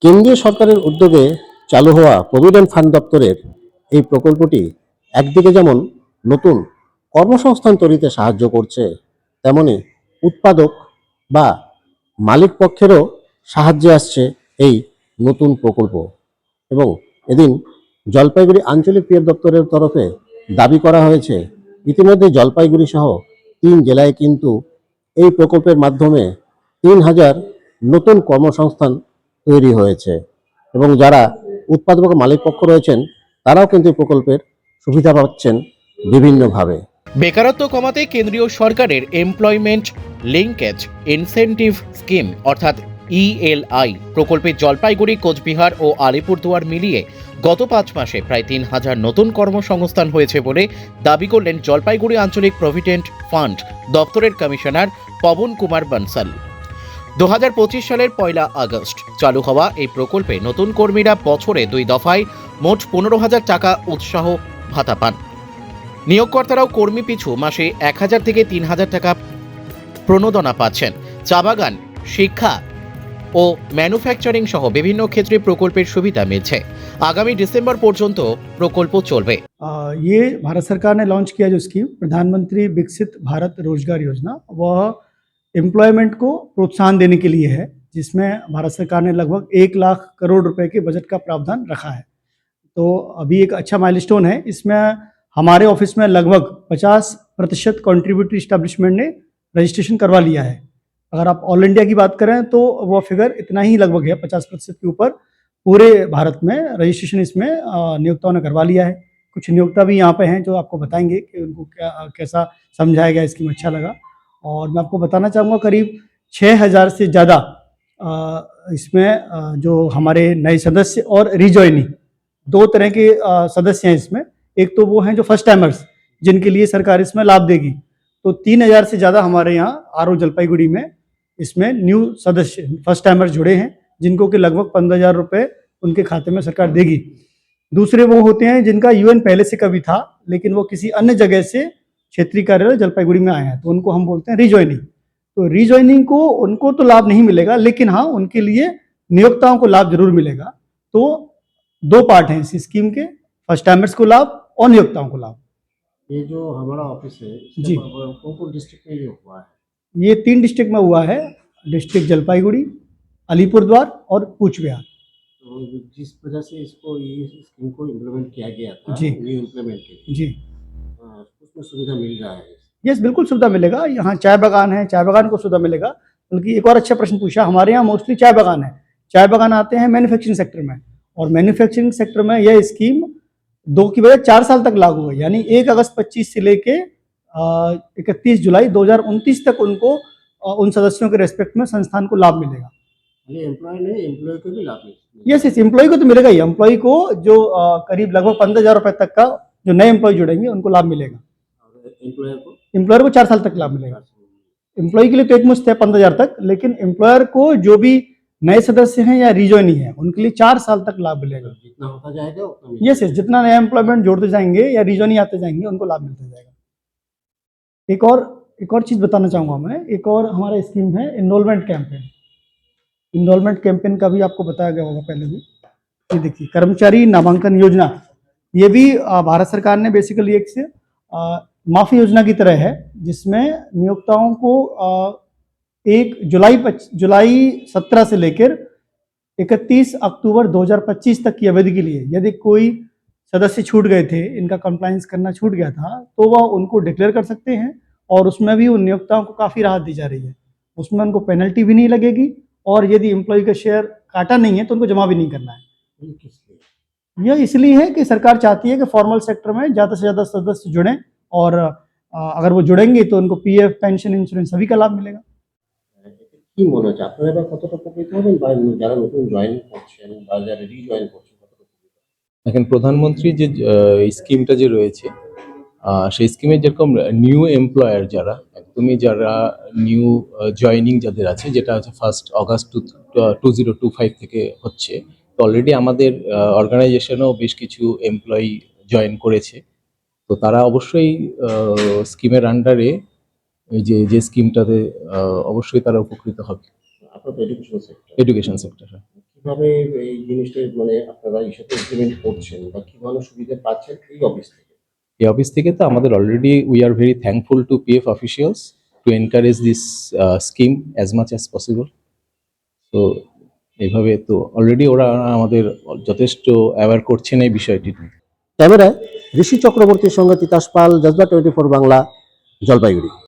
কেন্দ্রীয় সরকারের উদ্যোগে চালু হওয়া প্রভিডেন্ট ফান্ড দপ্তরের এই প্রকল্পটি একদিকে যেমন নতুন কর্মসংস্থান তৈরিতে সাহায্য করছে, তেমনি উৎপাদক বা মালিক পক্ষেরও সাহায্যে আসছে এই নতুন প্রকল্প। এবং এদিন জলপাইগুড়ি আঞ্চলিক ক্রিয়া দপ্তরের তরফে দাবি করা হয়েছে, ইতিমধ্যে জলপাইগুড়ি সহ 3 জেলায় কিন্তু এই প্রকল্পের মাধ্যমে 3000 নতুন কর্মসংস্থান তৈরি হয়েছে এবং যারা উৎপাদক ও মালিক পক্ষ রয়েছেন তারাও কিন্তু এই প্রকল্পের সুবিধা পাচ্ছেন বিভিন্নভাবে। বেকারত্ব কমাতে কেন্দ্রীয় সরকারের এমপ্লয়মেন্ট লিঙ্কেজ ইনসেন্টিভ স্কিম অর্থাৎ ইএলআই প্রকল্পে জলপাইগুড়ি, কোচবিহার ও আলিপুরদুয়ার মিলিয়ে গত 5 মাসে প্রায় 3000 নতুন কর্মসংস্থান হয়েছে বলে দাবি করলেন জলপাইগুড়ি আঞ্চলিক প্রভিডেন্ট ফান্ড দপ্তরের কমিশনার পবন কুমার বানসাল। 2025 সালের 1 আগস্ট চালু হওয়া এই প্রকল্পে নতুন কর্মীরা বছরে 2 দফায় মোট 15,000 টাকা উৎসাহ ভাতা পান। নিয়োগকর্তারাও কর্মী পিছু মাসে 1000 থেকে 3000 টাকা প্রণোদনা পাচ্ছেন। চা বাগান, শিক্ষা ও ম্যানুফ্যাকচারিং সহ বিভিন্ন ক্ষেত্রে প্রকল্পের সুবিধা মিলছে। আগামী ডিসেম্বর পর্যন্ত প্রকল্প চলবে। ये भारत सरकार ने लॉन्च किया जो स्कीम प्रधानमंत्री विकसित भारत रोजगार योजना, वह एम्प्लॉयमेंट को प्रोत्साहन देने के लिए है, जिसमें भारत सरकार ने लगभग 1 लाख करोड़ रुपए के बजट का प्रावधान रखा है। तो अभी एक अच्छा माइलस्टोन है। इसमें हमारे ऑफिस में लगभग 50% कॉन्ट्रीब्यूटरी इस्टेब्लिशमेंट ने रजिस्ट्रेशन करवा लिया है। अगर आप ऑल इंडिया की बात करें तो वो फिगर इतना ही लगभग है, 50% के ऊपर पूरे भारत में रजिस्ट्रेशन इसमें नियोक्ताओं ने करवा लिया है। कुछ नियोक्ता भी यहाँ पे हैं जो आपको बताएंगे कि उनको कैसा समझाया गया, स्कीम अच्छा लगा। और मैं आपको बताना चाहूँगा करीब 6000 से ज़्यादा इसमें जो हमारे नए सदस्य और रिजॉइनिंग 2 तरह के सदस्य हैं इसमें। एक तो वो हैं जो फर्स्ट टाइमर्स, जिनके लिए सरकार इसमें लाभ देगी। तो 3000 से ज़्यादा हमारे यहाँ आरओ जलपाईगुड़ी में इसमें न्यू सदस्य फर्स्ट टाइमर्स जुड़े हैं, जिनको कि लगभग 15,000 रुपये उनके खाते में सरकार देगी। दूसरे वो होते हैं जिनका यूएन पहले से कभी था, लेकिन वो किसी अन्य जगह से क्षेत्रीय कार्यालय जलपाईगुड़ी में आए हैं, तो उनको हम बोलते हैं रिजॉइनिंग। तो रिजॉइनिंग को उनको तो लाभ नहीं मिलेगा, लेकिन हाँ उनके लिए नियोक्ताओं को लाभ जरूर मिलेगा। तो 2 पार्ट हैं इस स्कीम के, फर्स्ट टाइमर्स को लाभ और नियोक्ताओं को लाभ। ये जो हमारा ऑफिस है जी। कौन डिस्ट्रिक्ट में ये हुआ है? ये 3 डिस्ट्रिक्ट में हुआ है, डिस्ट्रिक्ट जलपाईगुड़ी, अलीपुरद्वार और कूच बिहार। तो जिस वजह से इसको ये स्कीम को इम्प्लीमेंट किया गया था, जी। न्यू इम्प्लीमेंट के लिए, जी उसमें सुविधा मिल रहा है। यस, बिल्कुल सुविधा मिलेगा। यहाँ चाय बागान है, चाय बागान को सुविधा मिलेगा। बल्कि एक और अच्छा प्रश्न पूछा, हमारे यहाँ मोस्टली चाय बागान है। चाय बागान आते हैं मैन्युफैक्चरिंग सेक्टर में, और मैन्युफैक्चरिंग सेक्टर में यह स्कीम 2 की बजाय 4 साल तक लागू है। यानी 1 अगस्त 25 से लेके 31 जुलाई 2029 तक उनको उन सदस्यों के रेस्पेक्ट में संस्थान को लाभ मिलेगा। एम्प्लॉय नहीं, एम्प्लॉय को भी लाभ मिलेगा। यस, एम्प्लॉय को तो मिलेगा ही। एम्प्लॉय को जो करीब लगभग 15,000 रुपए तक का जो नए एम्प्लॉय जुड़ेंगे उनको लाभ मिलेगा। एम्प्लॉयर को 4 साल तक लाभ मिलेगा। एम्प्लॉय के लिए तो एक मुश्त है 15,000 तक, लेकिन एम्प्लॉयर को जो भी नए सदस्य हैं या रिजॉइनिंग है उनके लिए 4 साल तक लाभ मिलेगा। जितना होता जाएगा उतना यस, जितना नया एम्प्लॉयमेंट जोड़ते जाएंगे या रिजॉइनिंग आते जाएंगे उनको लाभ मिलता जाएगा। एक और चीज बताना चाहूंगा मैं, एक और हमारा स्कीम है इनरोलमेंट कैंपेन। इनरोलमेंट कैंपेन का भी आपको बताया गया होगा पहले भी। ये देखिए, कर्मचारी नामांकन योजना, ये भी भारत सरकार ने बेसिकली एक से माफी योजना की तरह है, जिसमें नियोक्ताओं को 1 जुलाई 17 से लेकर 31 अक्टूबर 2025 तक की अवधि के लिए यदि कोई सदस्य छूट गए थे, इनका कंप्लायंस करना छूट गया था, तो वह उनको डिक्लेयर कर सकते हैं। और उसमें भी उन नियोक्ताओं को काफ़ी राहत दी जा रही है। उसमें उनको पेनल्टी भी नहीं लगेगी, और यदि एम्प्लॉय का शेयर काटा नहीं है तो उनको जमा भी नहीं करना है। यह इसलिए है कि सरकार चाहती है कि फॉर्मल सेक्टर में ज़्यादा से ज़्यादा सदस्य जुड़ें, और अगर वो जुड़ेंगे तो उनको पीएफ, पेंशन, इंश्योरेंस सभी का लाभ मिलेगा। কি মনে হচ্ছে আপনারা এবার কতটা উপকৃত হবেন, বা যারা নতুন জয়েন করছেন বা যারা রিজয়েন করছেন কতটা উপকৃত? দেখেন, প্রধানমন্ত্রী যে স্কিমটা যে রয়েছে, সেই স্কিমে যেরকম নিউ এমপ্লয়ার যারা একদমই যারা নিউ জয়নিং যাদের আছে, যেটা হচ্ছে 1 আগস্ট 2025 থেকে হচ্ছে, তো অলরেডি আমাদের অর্গানাইজেশনও বেশ কিছু এমপ্লয়ি জয়েন করেছে। তো তারা অবশ্যই স্কিমের আন্ডারে এই যে স্কিমটাতে অবশ্যই তারা উপকৃত হবে। আপনার তো এডুকেশন সেক্টর, এডুকেশন সেক্টর। কিভাবে এই জিনিসটা মানে আপনারা এই সাথে ইমপ্লিমেন্ট করছেন বা কি ধরনের সুবিধা পাচ্ছেন এই অফিস থেকে? এই অফিস থেকে তো আমাদের already we are very thankful to PF officials to encourage this scheme as much as possible. তো এইভাবে তো অলরেডি ওরা আমাদের যথেষ্ট অ্যাওয়ার করছেন এই বিষয়টি। ক্যামেরায় ঋষি চক্রবর্তীর সঙ্গে তিতাস পাল, জজবা 24 বাংলা, জলপাইগুড়ি।